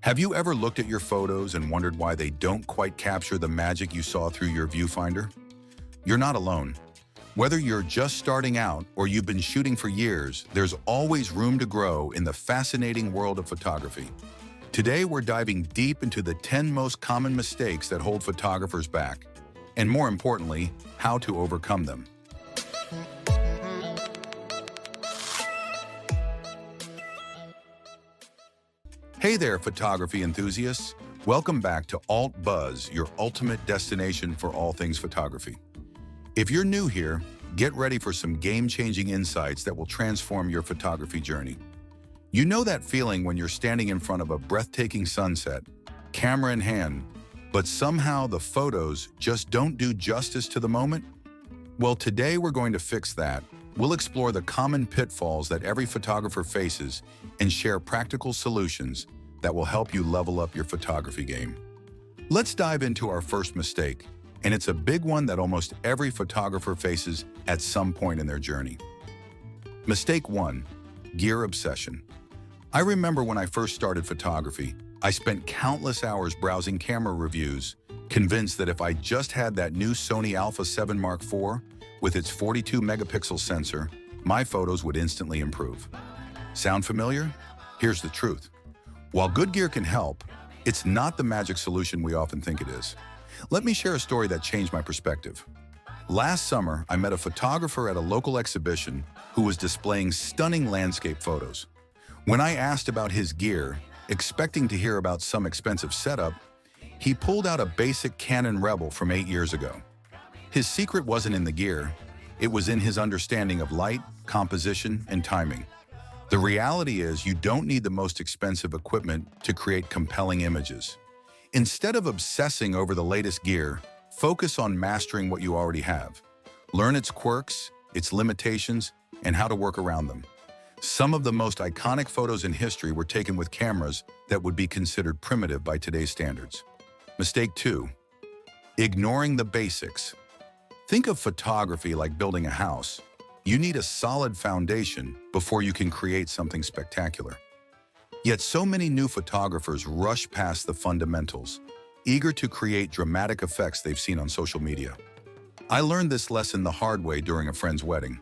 Have you ever looked at your photos and wondered why they don't quite capture the magic you saw through your viewfinder? You're not alone. Whether you're just starting out or you've been shooting for years, there's always room to grow in the fascinating world of photography. Today, we're diving deep into the 10 most common mistakes that hold photographers back, and more importantly, how to overcome them. Hey there, photography enthusiasts. Welcome back to Alt Buzz, your ultimate destination for all things photography. If you're new here, get ready for some game-changing insights that will transform your photography journey. You know that feeling when you're standing in front of a breathtaking sunset, camera in hand, but somehow the photos just don't do justice to the moment? Well, today we're going to fix that. We'll explore the common pitfalls that every photographer faces and share practical solutions that will help you level up your photography game. Let's dive into our first mistake, and it's a big one that almost every photographer faces at some point in their journey. Mistake 1, gear obsession. I remember when I first started photography, I spent countless hours browsing camera reviews, convinced that if I just had that new Sony Alpha 7 Mark IV with its 42 megapixel sensor, my photos would instantly improve. Sound familiar? Here's the truth. While good gear can help, it's not the magic solution we often think it is. Let me share a story that changed my perspective. Last summer, I met a photographer at a local exhibition who was displaying stunning landscape photos. When I asked about his gear, expecting to hear about some expensive setup, he pulled out a basic Canon Rebel from 8 years ago. His secret wasn't in the gear, it was in his understanding of light, composition, and timing. The reality is you don't need the most expensive equipment to create compelling images. Instead of obsessing over the latest gear, focus on mastering what you already have. Learn its quirks, its limitations, and how to work around them. Some of the most iconic photos in history were taken with cameras that would be considered primitive by today's standards. Mistake 2, ignoring the basics. Think of photography like building a house. You need a solid foundation before you can create something spectacular. Yet so many new photographers rush past the fundamentals, eager to create dramatic effects they've seen on social media. I learned this lesson the hard way during a friend's wedding.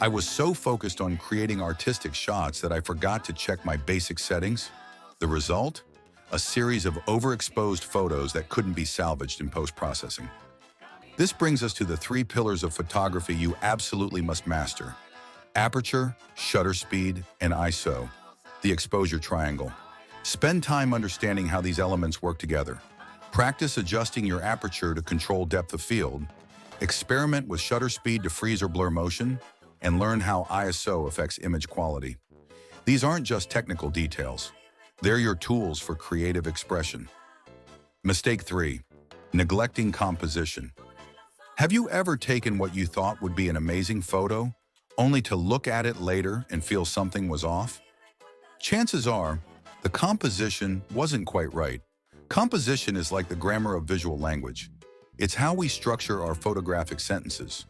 I was so focused on creating artistic shots that I forgot to check my basic settings. The result? A series of overexposed photos that couldn't be salvaged in post-processing. This brings us to the 3 pillars of photography you absolutely must master: aperture, shutter speed, and ISO, the exposure triangle. Spend time understanding how these elements work together. Practice adjusting your aperture to control depth of field, experiment with shutter speed to freeze or blur motion, and learn how ISO affects image quality. These aren't just technical details. They're your tools for creative expression. Mistake 3, neglecting composition. Have you ever taken what you thought would be an amazing photo, only to look at it later and feel something was off? Chances are, the composition wasn't quite right. Composition is like the grammar of visual language. It's how we structure our photographic sentences.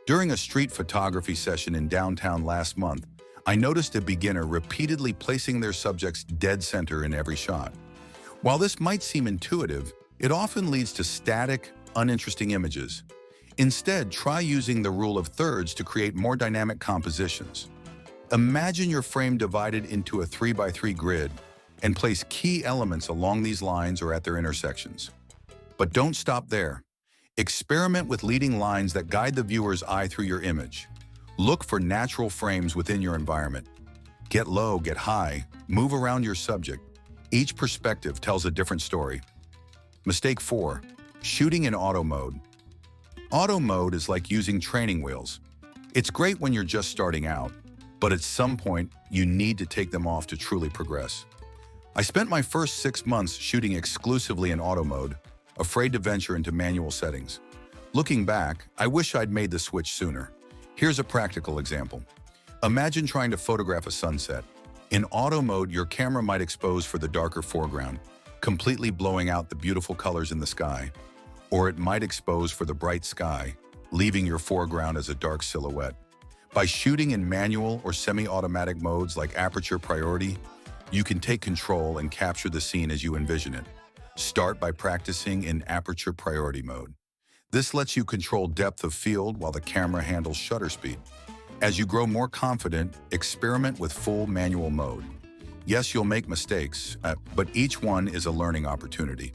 During a street photography session in downtown last month, I noticed a beginner repeatedly placing their subjects dead center in every shot. While this might seem intuitive, it often leads to static, uninteresting images. Instead, try using the rule of thirds to create more dynamic compositions. Imagine your frame divided into a 3x3 grid and place key elements along these lines or at their intersections. But don't stop there. Experiment with leading lines that guide the viewer's eye through your image. Look for natural frames within your environment. Get low, get high, move around your subject. Each perspective tells a different story. Mistake 4, shooting in auto mode. Auto mode is like using training wheels. It's great when you're just starting out, but at some point, you need to take them off to truly progress. I spent my first 6 months shooting exclusively in auto mode, afraid to venture into manual settings. Looking back, I wish I'd made the switch sooner. Here's a practical example. Imagine trying to photograph a sunset. In auto mode, your camera might expose for the darker foreground, completely blowing out the beautiful colors in the sky. Or it might expose for the bright sky, leaving your foreground as a dark silhouette. By shooting in manual or semi-automatic modes like aperture priority, you can take control and capture the scene as you envision it. Start by practicing in aperture priority mode. This lets you control depth of field while the camera handles shutter speed. As you grow more confident, experiment with full manual mode. Yes, you'll make mistakes, but each one is a learning opportunity.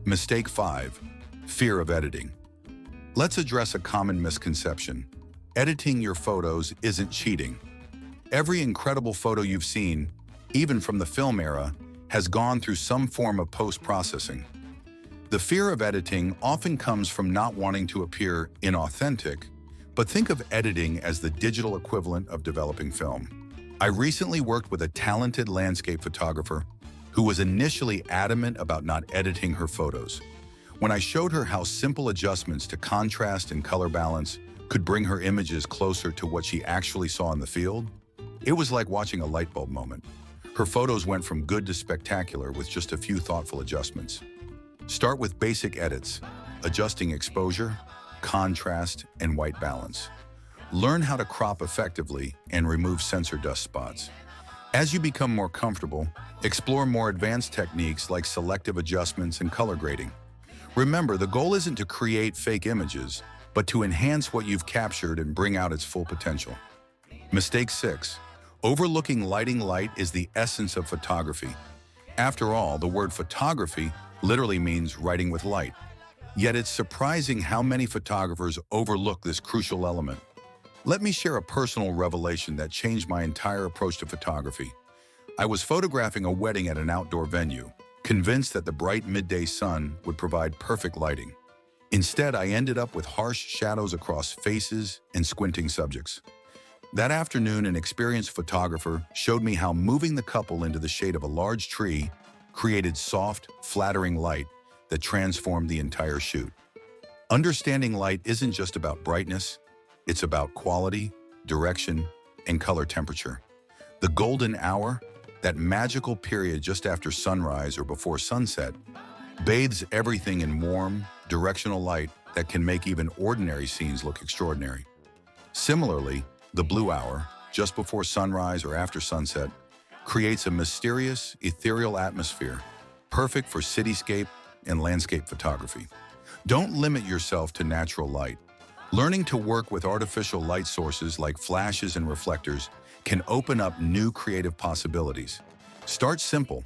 Mistake 5. Fear of editing. Let's address a common misconception. Editing your photos isn't cheating. Every incredible photo you've seen, even from the film era, has gone through some form of post-processing. The fear of editing often comes from not wanting to appear inauthentic, but think of editing as the digital equivalent of developing film. I recently worked with a talented landscape photographer who was initially adamant about not editing her photos. When I showed her how simple adjustments to contrast and color balance could bring her images closer to what she actually saw in the field, it was like watching a light bulb moment. Her photos went from good to spectacular with just a few thoughtful adjustments. Start with basic edits, adjusting exposure, contrast, and white balance. Learn how to crop effectively and remove sensor dust spots. As you become more comfortable, explore more advanced techniques like selective adjustments and color grading. Remember, the goal isn't to create fake images, but to enhance what you've captured and bring out its full potential. Mistake 6. Overlooking lighting. Light is the essence of photography. After all, the word photography literally means writing with light. Yet it's surprising how many photographers overlook this crucial element. Let me share a personal revelation that changed my entire approach to photography. I was photographing a wedding at an outdoor venue, convinced that the bright midday sun would provide perfect lighting. Instead, I ended up with harsh shadows across faces and squinting subjects. That afternoon, an experienced photographer showed me how moving the couple into the shade of a large tree created soft, flattering light that transformed the entire shoot. Understanding light isn't just about brightness, it's about quality, direction, and color temperature. The golden hour, that magical period just after sunrise or before sunset, bathes everything in warm, directional light that can make even ordinary scenes look extraordinary. Similarly, the blue hour, just before sunrise or after sunset, creates a mysterious, ethereal atmosphere, perfect for cityscape and landscape photography. Don't limit yourself to natural light. Learning to work with artificial light sources like flashes and reflectors can open up new creative possibilities. Start simple.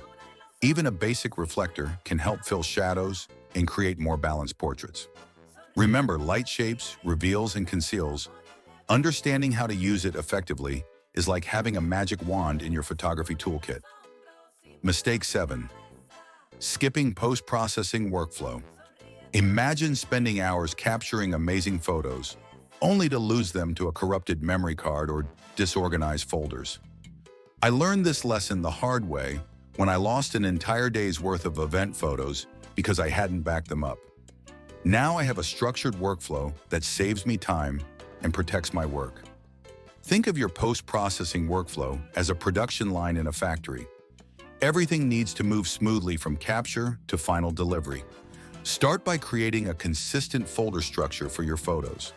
Even a basic reflector can help fill shadows and create more balanced portraits. Remember, light shapes, reveals, and conceals. Understanding how to use it effectively is like having a magic wand in your photography toolkit. Mistake 7. Skipping post-processing workflow. Imagine spending hours capturing amazing photos, only to lose them to a corrupted memory card or disorganized folders. I learned this lesson the hard way when I lost an entire day's worth of event photos because I hadn't backed them up. Now I have a structured workflow that saves me time and protects my work. Think of your post-processing workflow as a production line in a factory. Everything needs to move smoothly from capture to final delivery. Start by creating a consistent folder structure for your photos.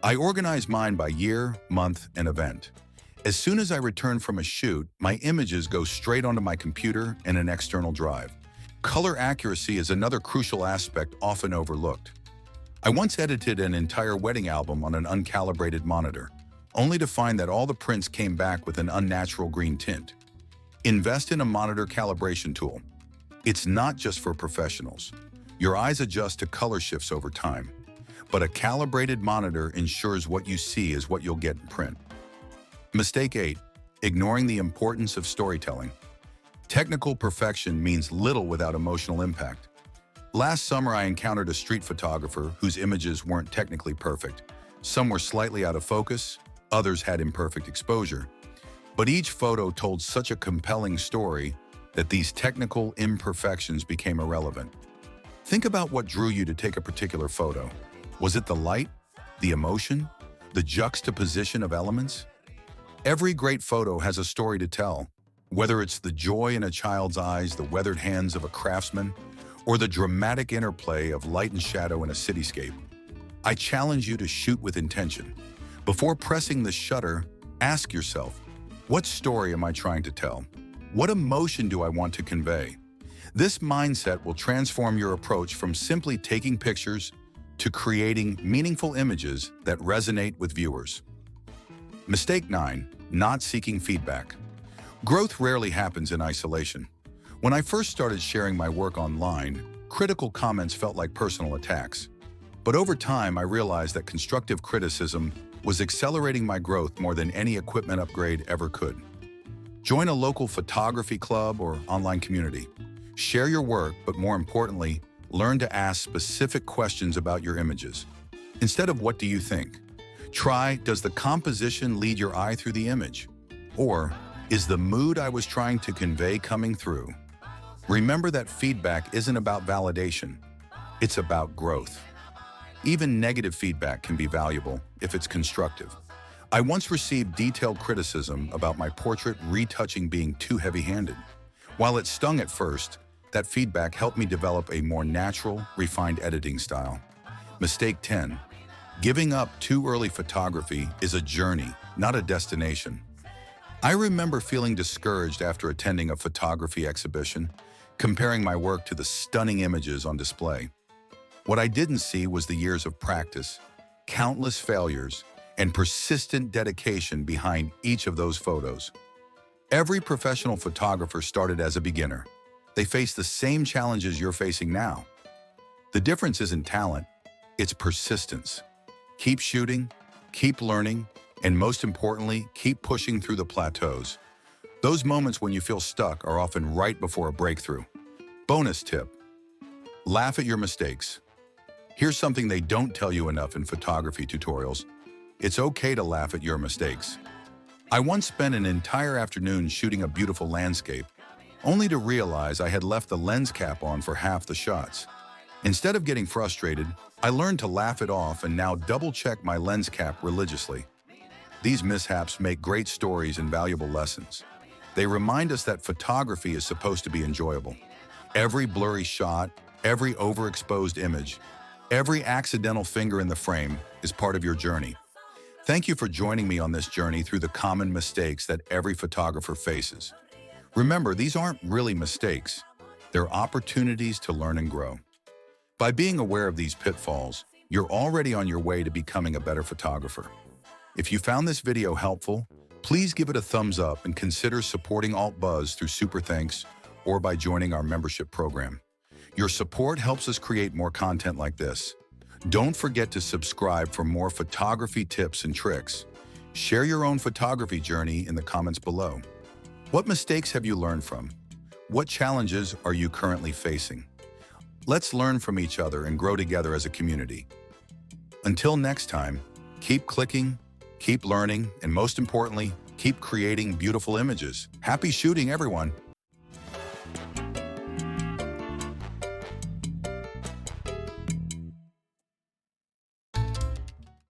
I organize mine by year, month, and event. As soon as I return from a shoot, my images go straight onto my computer and an external drive. Color accuracy is another crucial aspect often overlooked. I once edited an entire wedding album on an uncalibrated monitor, only to find that all the prints came back with an unnatural green tint. Invest in a monitor calibration tool. It's not just for professionals. Your eyes adjust to color shifts over time, but a calibrated monitor ensures what you see is what you'll get in print. Mistake 8. Ignoring the importance of storytelling. Technical perfection means little without emotional impact. Last summer, I encountered a street photographer whose images weren't technically perfect. Some were slightly out of focus, others had imperfect exposure. But each photo told such a compelling story that these technical imperfections became irrelevant. Think about what drew you to take a particular photo. Was it the light, the emotion, the juxtaposition of elements? Every great photo has a story to tell, whether it's the joy in a child's eyes, the weathered hands of a craftsman, or the dramatic interplay of light and shadow in a cityscape. I challenge you to shoot with intention. Before pressing the shutter, ask yourself, what story am I trying to tell? What emotion do I want to convey? This mindset will transform your approach from simply taking pictures to creating meaningful images that resonate with viewers. Mistake 9, not seeking feedback. Growth rarely happens in isolation. When I first started sharing my work online, critical comments felt like personal attacks. But over time, I realized that constructive criticism was accelerating my growth more than any equipment upgrade ever could. Join a local photography club or online community. Share your work, but more importantly, learn to ask specific questions about your images. Instead of "what do you think?" try "does the composition lead your eye through the image?" Or "is the mood I was trying to convey coming through?" Remember that feedback isn't about validation, it's about growth. Even negative feedback can be valuable if it's constructive. I once received detailed criticism about my portrait retouching being too heavy-handed. While it stung at first, that feedback helped me develop a more natural, refined editing style. Mistake 10. Giving up too early. Photography is a journey, not a destination. I remember feeling discouraged after attending a photography exhibition, comparing my work to the stunning images on display. What I didn't see was the years of practice, countless failures, and persistent dedication behind each of those photos. Every professional photographer started as a beginner. They face the same challenges you're facing now. The difference isn't talent, it's persistence. Keep shooting, keep learning, and most importantly, keep pushing through the plateaus. Those moments when you feel stuck are often right before a breakthrough. Bonus tip: laugh at your mistakes. Here's something they don't tell you enough in photography tutorials. It's okay to laugh at your mistakes. I once spent an entire afternoon shooting a beautiful landscape, only to realize I had left the lens cap on for half the shots. Instead of getting frustrated, I learned to laugh it off and now double-check my lens cap religiously. These mishaps make great stories and valuable lessons. They remind us that photography is supposed to be enjoyable. Every blurry shot, every overexposed image, every accidental finger in the frame is part of your journey. Thank you for joining me on this journey through the common mistakes that every photographer faces. Remember, these aren't really mistakes. They're opportunities to learn and grow. By being aware of these pitfalls, you're already on your way to becoming a better photographer. If you found this video helpful, please give it a thumbs up and consider supporting Alt Buzz through Super Thanks or by joining our membership program. Your support helps us create more content like this. Don't forget to subscribe for more photography tips and tricks. Share your own photography journey in the comments below. What mistakes have you learned from? What challenges are you currently facing? Let's learn from each other and grow together as a community. Until next time, keep clicking, keep learning, and most importantly, keep creating beautiful images. Happy shooting, everyone!